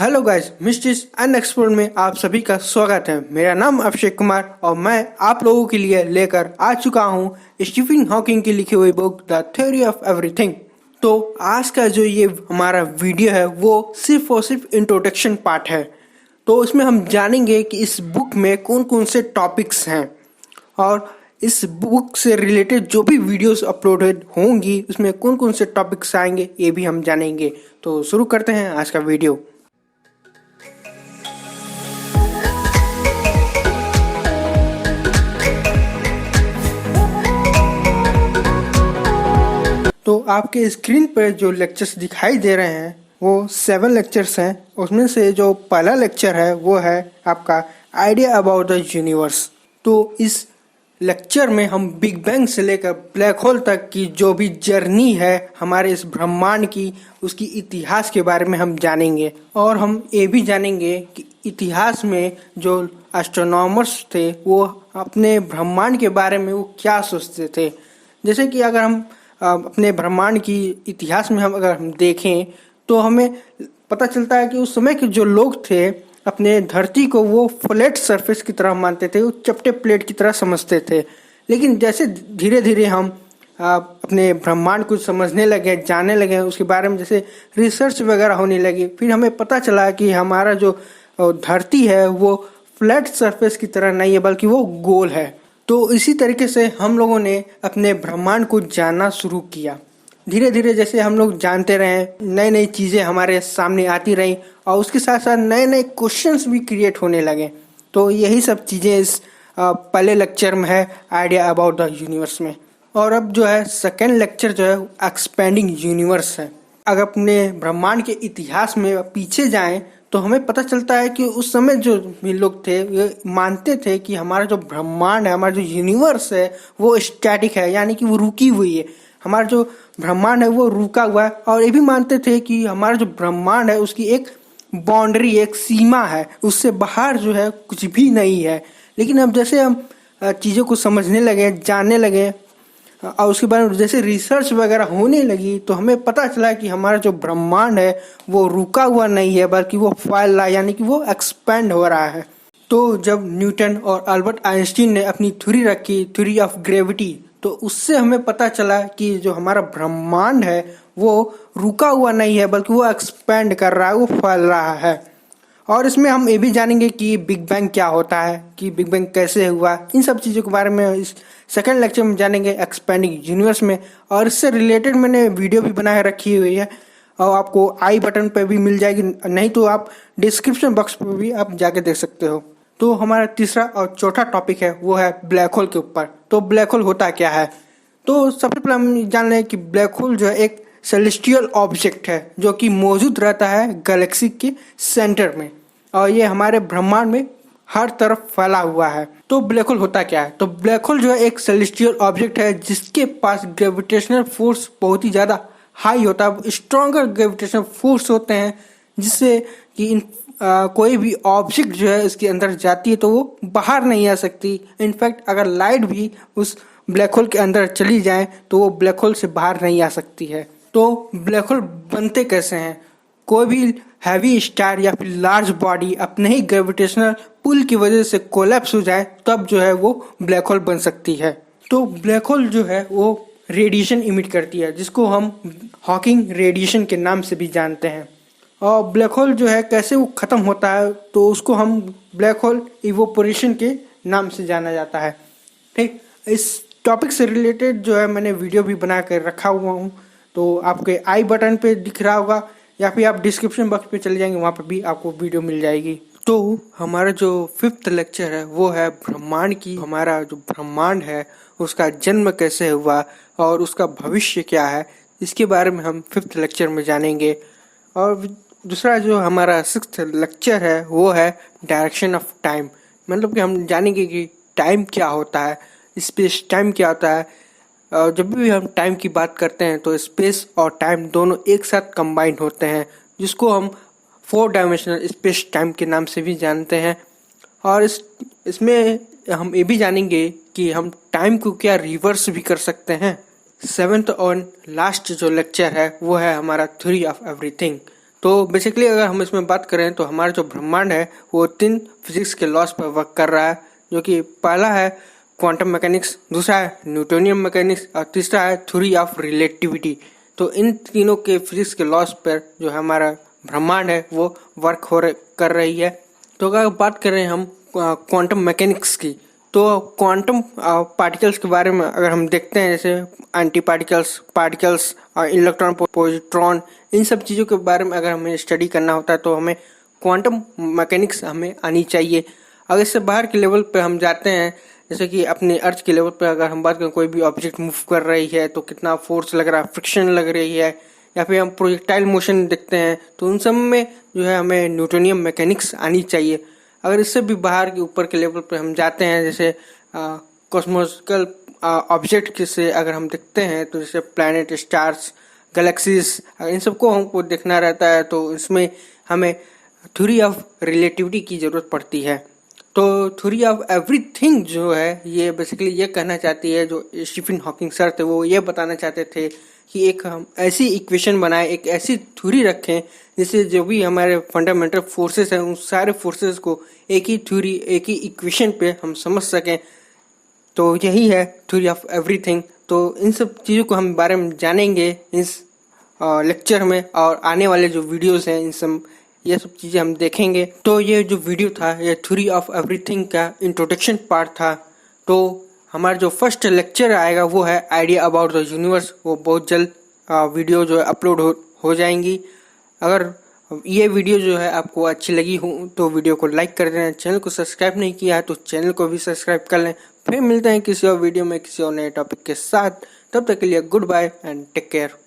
Hello guys, mysteries unexplored में आप सभी का स्वागत है। मेरा नाम अभिषेक कुमार और मैं आप लोगों के लिए लेकर आ चुका हूँ स्टीफन हॉकिंग की लिखी हुई book the theory of everything. तो आज का जो ये हमारा वीडियो है वो सिर्फ और सिर्फ इंट्रोडक्शन पार्ट है। तो इसमें हम जानेंगे कि इस बुक में कौन कौन से टॉपिक्स हैं और इस बुक से रिलेटेड जो भी वीडियोस अपलोडेड होंगी उसमें कौन कौन से टॉपिक्स आएंगे ये भी हम जानेंगे। तो शुरू करते हैं आज का वीडियो। तो आपके स्क्रीन पर जो लेक्चर्स दिखाई दे रहे हैं वो 7 लेक्चर्स हैं। उसमें से जो पहला लेक्चर है वो है आपका आइडिया अबाउट द यूनिवर्स। तो इस लेक्चर में हम बिग बैंग से लेकर ब्लैक होल तक की जो भी जर्नी है हमारे इस ब्रह्मांड की, उसकी इतिहास के बारे में हम जानेंगे। और हम ये भी जानेंगे कि इतिहास में जो एस्ट्रोनॉमर्स थे वो अपने ब्रह्मांड के बारे में वो क्या सोचते थे। जैसे कि अगर हम अपने ब्रह्मांड की इतिहास में अगर हम देखें तो हमें पता चलता है कि उस समय के जो लोग थे अपने धरती को वो फ्लैट सरफेस की तरह मानते थे, वो चपटे प्लेट की तरह समझते थे। लेकिन जैसे धीरे धीरे हम अपने ब्रह्मांड को समझने लगे, जानने लगे, उसके बारे में जैसे रिसर्च वगैरह होने लगी, फिर हमें पता चला कि हमारा जो धरती है वो फ्लैट सरफेस की तरह नहीं है बल्कि वो गोल है। तो इसी तरीके से हम लोगों ने अपने ब्रह्मांड को जानना शुरू किया। धीरे धीरे जैसे हम लोग जानते रहे, नई नई चीज़ें हमारे सामने आती रही और उसके साथ साथ नए नए क्वेश्चंस भी क्रिएट होने लगे। तो यही सब चीज़ें इस पहले लेक्चर में है, आइडिया अबाउट द यूनिवर्स में। और अब जो है सेकेंड लेक्चर जो है एक्सपेंडिंग यूनिवर्स है। अगर अपने ब्रह्मांड के इतिहास में पीछे जाएं तो हमें पता चलता है कि उस समय जो भी लोग थे वे मानते थे कि हमारा जो ब्रह्मांड है, हमारा जो यूनिवर्स है वो स्टैटिक है, यानी कि वो रुकी हुई है। हमारा जो ब्रह्मांड है वो रुका हुआ है। और ये भी मानते थे कि हमारा जो ब्रह्मांड है उसकी एक बाउंड्री, एक सीमा है, उससे बाहर जो है कुछ भी नहीं है। लेकिन अब जैसे हम चीज़ों को समझने लगे, जानने लगे और उसके बारे में जैसे रिसर्च वगैरह होने लगी तो हमें पता चला कि हमारा जो ब्रह्मांड है वो रुका हुआ नहीं है बल्कि वो फैल रहा है, यानी कि वो एक्सपेंड हो रहा है। तो जब न्यूटन और अल्बर्ट आइंस्टीन ने अपनी थ्योरी रखी, थ्योरी ऑफ ग्रेविटी, तो उससे हमें पता चला कि जो हमारा ब्रह्मांड है वो रुका हुआ नहीं है बल्कि वो एक्सपेंड कर रहा है, वो फैल रहा है। और इसमें हम ये भी जानेंगे कि बिग बैंग क्या होता है, कि बिग बैंग कैसे हुआ, इन सब चीज़ों के बारे में इस सेकंड लेक्चर में जानेंगे एक्सपेंडिंग यूनिवर्स में। और इससे रिलेटेड मैंने वीडियो भी बना रखी हुई है और आपको आई बटन पे भी मिल जाएगी, नहीं तो आप डिस्क्रिप्शन बॉक्स पे भी आप जाके देख सकते हो। तो हमारा तीसरा और चौथा टॉपिक है वो है ब्लैक होल के ऊपर। तो ब्लैक होल होता क्या है? तो सबसे पहले हम जान लें कि ब्लैक होल जो है एक सेलेस्टियल ऑब्जेक्ट है जो कि मौजूद रहता है गैलेक्सी के सेंटर में और ये हमारे ब्रह्मांड में हर तरफ फैला हुआ है। तो ब्लैक होल होता क्या है? तो ब्लैक होल जो है एक सेलेस्टियल ऑब्जेक्ट है जिसके पास ग्रेविटेशनल फोर्स बहुत ही ज़्यादा हाई होता है, स्ट्रॉन्गर ग्रेविटेशनल फोर्स होते हैं जिससे कि कोई भी ऑब्जेक्ट जो है इसके अंदर जाती है तो वो बाहर नहीं आ सकती। इनफैक्ट अगर लाइट भी उस ब्लैक होल के अंदर चली जाए तो वो ब्लैक होल से बाहर नहीं आ सकती है। तो ब्लैक होल बनते कैसे हैं? कोई भी हैवी स्टार या फिर लार्ज बॉडी अपने ही ग्रेविटेशनल पुल की वजह से कोलैप्स हो जाए तब जो है वो ब्लैक होल बन सकती है। तो ब्लैक होल जो है वो रेडिएशन इमिट करती है जिसको हम हॉकिंग रेडिएशन के नाम से भी जानते हैं। और ब्लैक होल जो है कैसे वो ख़त्म होता है तो उसको हम ब्लैक होल इवोपोरेशन के नाम से जाना जाता है। ठीक, इस टॉपिक से रिलेटेड जो है मैंने वीडियो भी बना कर रखा हुआ हूँ, तो आपके आई बटन पे दिख रहा होगा या फिर आप डिस्क्रिप्शन बॉक्स पे चले जाएंगे, वहाँ पर भी आपको वीडियो मिल जाएगी। तो हमारा जो 5th लेक्चर है वो है ब्रह्मांड की। हमारा जो ब्रह्मांड है उसका जन्म कैसे हुआ और उसका भविष्य क्या है, इसके बारे में हम 5th लेक्चर में जानेंगे। और दूसरा जो हमारा 6th लेक्चर है वो है डायरेक्शन ऑफ टाइम, मतलब कि हम जानेंगे कि टाइम क्या होता है, स्पेस टाइम क्या होता है। जब भी हम टाइम की बात करते हैं तो स्पेस और टाइम दोनों एक साथ कंबाइन होते हैं जिसको हम 4 डायमेंशनल स्पेस टाइम के नाम से भी जानते हैं। और इसमें हम ये भी जानेंगे कि हम टाइम को क्या रिवर्स भी कर सकते हैं। 7th और लास्ट जो लेक्चर है वो है हमारा थ्योरी ऑफ एवरीथिंग। तो बेसिकली अगर हम इसमें बात करें तो हमारा जो ब्रह्मांड है वो 3 फिजिक्स के लॉस पर वर्क कर रहा है, जो कि पहला है क्वांटम मैकेनिक्स, दूसरा है न्यूटोनियम मैकेनिक्स और तीसरा है थ्योरी ऑफ रिलेटिविटी। तो इन तीनों के फिजिक्स के लॉस पर जो हमारा ब्रह्मांड है वो वर्क कर रही है। तो अगर बात करें हम क्वांटम मैकेनिक्स की, तो क्वांटम पार्टिकल्स के बारे में अगर हम देखते हैं, जैसे एंटी पार्टिकल्स, पार्टिकल्स और इलेक्ट्रॉन, पॉजिट्रॉन, इन सब चीज़ों के बारे में अगर हमें स्टडी करना होता है तो हमें क्वांटम मैकेनिक्स हमें आनी चाहिए। अगर इससे बाहर के लेवल पे हम जाते हैं, जैसे कि अपने अर्थ के लेवल पे अगर हम बात करें, कोई भी ऑब्जेक्ट मूव कर रही है तो कितना फोर्स लग रहा है, फ्रिक्शन लग रही है, या फिर हम प्रोजेक्टाइल मोशन देखते हैं, तो उन सब में जो है हमें न्यूटोनियम मैकेनिक्स आनी चाहिए। अगर इससे भी बाहर के ऊपर के लेवल पे हम जाते हैं, जैसे कॉस्मोलॉजिकल ऑब्जेक्ट से अगर हम देखते हैं, तो जैसे प्लैनेट, स्टार्स, गैलेक्सीज, इन सबको हमको देखना रहता है, तो इसमें हमें थ्योरी ऑफ रिलेटिविटी की ज़रूरत पड़ती है। तो थ्योरी ऑफ एवरीथिंग जो है ये बेसिकली ये कहना चाहती है, जो स्टीफन हॉकिंग सर थे वो ये बताना चाहते थे कि एक हम ऐसी इक्वेशन बनाएं, एक ऐसी थ्योरी रखें जिससे जो भी हमारे फंडामेंटल फोर्सेस हैं उन सारे फोर्सेस को एक ही थ्योरी, एक ही इक्वेशन पे हम समझ सकें। तो यही है थ्योरी ऑफ एवरीथिंग। तो इन सब चीज़ों को हम बारे में जानेंगे इस लेक्चर में, और आने वाले जो वीडियोस हैं इन सब ये सब चीज़ें हम देखेंगे। तो ये जो वीडियो था ये थ्योरी ऑफ एवरीथिंग का इंट्रोडक्शन पार्ट था। तो हमारा जो फर्स्ट लेक्चर आएगा वो है आइडिया अबाउट द यूनिवर्स, वो बहुत जल्द वीडियो जो है अपलोड हो जाएंगी। अगर ये वीडियो जो है आपको अच्छी लगी हो तो वीडियो को लाइक कर देना, चैनल को सब्सक्राइब नहीं किया है तो चैनल को भी सब्सक्राइब कर लें। फिर मिलते हैं किसी और वीडियो में किसी और नए टॉपिक के साथ, तब तक के लिए good bye and take care.